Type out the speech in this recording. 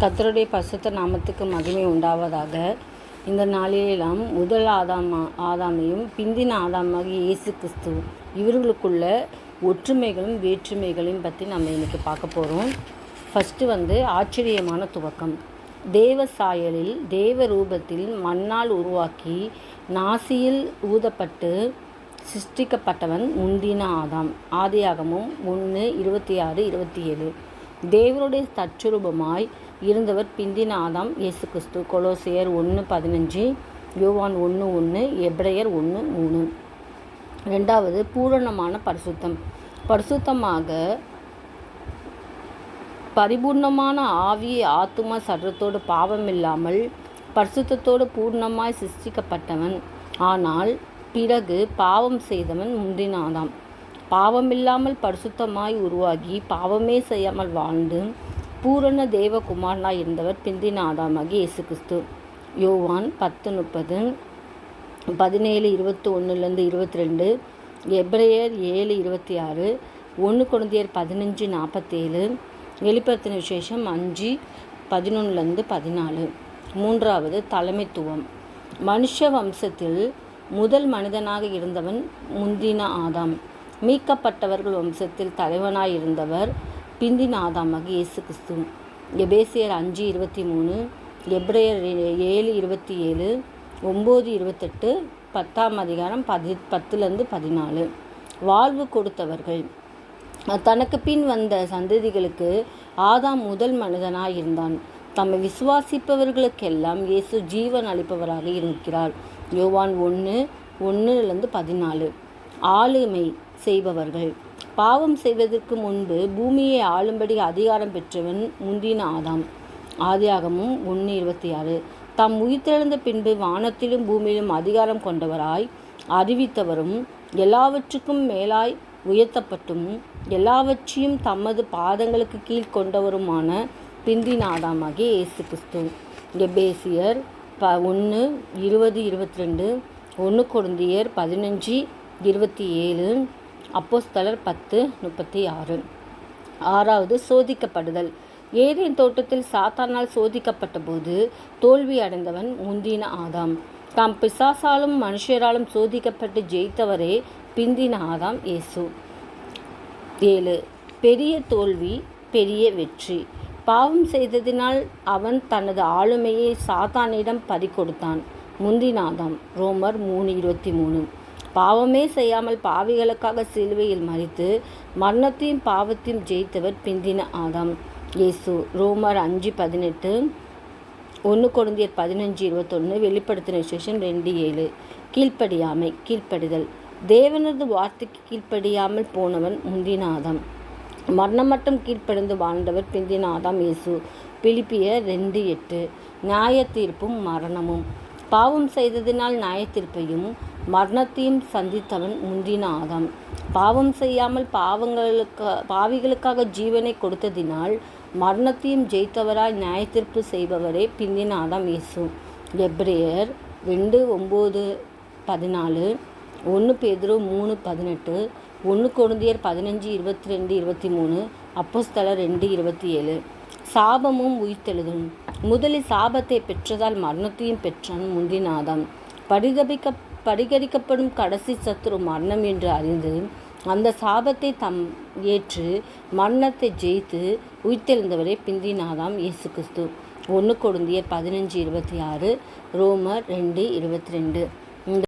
கர்த்தருடைய பரிசுத்த நாமத்துக்கு மகிமை உண்டாவதாக. இந்த நாளிலெல்லாம் முதல் ஆதாமையும் பிந்தின ஆதாமாகிய இயேசு கிறிஸ்து இவர்களுக்குள்ள ஒற்றுமைகளும் வேற்றுமைகளையும் பற்றி நம்ம இன்றைக்கி பார்க்க போகிறோம். ஃபஸ்ட்டு ஆச்சரியமான துவக்கம். தேவ சாயலில் தேவ ரூபத்தில் மண்ணால் உருவாக்கி நாசியில் ஊதப்பட்டு சிருஷ்டிக்கப்பட்டவன் முந்தின ஆதாம். ஆதியாகமம் 1:26-27. தேவனுடைய தச்சுரூபமாய் இருந்தவர் பிந்தின ஆதாம் இயேசு கிறிஸ்து. கொலோசியர் 1:15, யோவான் 1:1, எபிரேயர் 1:3. ரெண்டாவது, பூரணமான பரிசுத்தம். பரிசுத்தமாக பரிபூர்ணமான ஆவி ஆத்துமா சரீரத்தோடு பாவமில்லாமல் பரிசுத்தத்தோடு பூர்ணமாய் சிருஷ்டிக்கப்பட்டவன். ஆனால் பிறகு பாவம் செய்தவன் முந்தின ஆதாம். பாவமில்லாமல் பரிசுத்தமாய் உருவாகி பாவமே செய்யாமல் வாழ்ந்து பூரண தேவகுமாரனாய் இருந்தவர் பிந்தின ஆதாமாகி இயேசு கிறிஸ்து. யோவான் 10:30, 17:21-22, எபிரேயர் 7:26, 1 கொரிந்தியர் 15:47, வெளிப்படுத்தின விசேஷம் 5:11-14. மூன்றாவது, தலைமைத்துவம். மனுஷ வம்சத்தில் முதல் மனிதனாக இருந்தவன் முந்தின ஆதாம். மீட்கப்பட்டவர்கள் வம்சத்தில் தலைவனாய் இருந்தவர் பிந்தின ஆதாமாகி இயேசு கிறிஸ்து. எபேசியர் 5:23, எபிரேயர் 7:27, 9:28, 10ஆம் அதிகாரம் 10-14. வாழ்வு கொடுத்தவர்கள். தனக்கு பின் வந்த சந்ததிகளுக்கு ஆதாம் முதல் மனிதனாய் இருந்தான். தம்மை விசுவாசிப்பவர்களுக்கெல்லாம் இயேசு ஜீவன் அளிப்பவராக இருக்கிறார். யோவான் 1:1-14. ஆளுமை செய்பவர்கள். பாவம் செய்வதற்கு முன்பு பூமியை ஆளும்படி அதிகாரம் பெற்றவன் முந்தின ஆதாம். ஆதியாகமும் 1:26. தாம் உயிர்த்தெழுந்த பின்பு வானத்திலும் பூமியிலும் அதிகாரம் கொண்டவராய் அறிவித்தவரும் எல்லாவற்றுக்கும் மேலாய் உயர்த்தப்பட்டும் எல்லாவற்றையும் தமது பாதங்களுக்கு கீழ் கொண்டவருமான பிந்தின ஆதாமாகிய இயேசு கிறிஸ்து. எபேசியர் 1:20-22, 1 கொரிந்தியர் 15:27, அப்போஸ்தலர் 10:36. ஆறாவது, சோதிக்கப்படுதல். ஏதேன் தோட்டத்தில் சாத்தானால் சோதிக்கப்பட்ட போது தோல்வி அடைந்தவன் முந்தின ஆதாம். தாம் பிசாசாலும் மனுஷராலும் சோதிக்கப்பட்டு ஜெயித்தவரே பிந்தின ஆதாம் இயேசு. 7. பெரிய தோல்வி பெரிய வெற்றி. பாவம் செய்ததினால் அவன் தனது ஆளுமையை சாத்தானிடம் பறிகொடுத்தான். முந்தின ஆதாம். ரோமர் 3:23. பாவமே செய்யாமல் பாவிகளுக்காக சிலுவையில் மரித்து மரணத்தையும் பாவத்தையும் ஜெயித்தவர் பிந்தின ஆதாம் இயேசு. ரோமர் 5:18, 1 கொரிந்தியர் 15:21, வெளிப்படுத்தின விசேஷம் 2:7. கீழ்ப்படியாமை. கீழ்ப்படிதல். தேவனது வார்த்தைக்கு கீழ்ப்படியாமல் போனவன் முந்தின ஆதாம். மரணம் மட்டும் கீழ்ப்படிந்து வாழ்ந்தவர் பிந்தின ஆதாம் இயேசு. பிலிப்பியர் 2:8. நியாய தீர்ப்பும் மரணமும். பாவம் செய்ததினால் நியாயத்தீர்ப்பையும் மரணத்தையும் சந்தித்தவன் முந்தின ஆதாம். பாவம் செய்யாமல் பாவிகளுக்காக ஜீவனை கொடுத்ததினால் மரணத்தையும் ஜெயித்தவராய் நியாயத்தீர்ப்பு செய்பவரே பிந்தின ஆதாம் இயேசு. எபிரேயர் 2:9-14, 1 பேதுரு 3:18, 1 கொரிந்தியர் 15:22-23, அப்போஸ்தலர் 2:27. சாபமும் உயிர்த்தெழுதும். முதலில் சாபத்தை பெற்றதால் மரணத்தையும் பெற்றான் முந்தின ஆதாம். பரிகரிக்கப்படும் கடைசி சத்துரு மரணம் என்று அறிந்து அந்த சாபத்தை ஏற்று மரணத்தை ஜெயித்து உயிர்த்தெழுந்தவரே பிந்தின ஆதாம் இயேசு கிறிஸ்து. 1 கொரிந்தியர் 15:26, ரோமர் 2:22.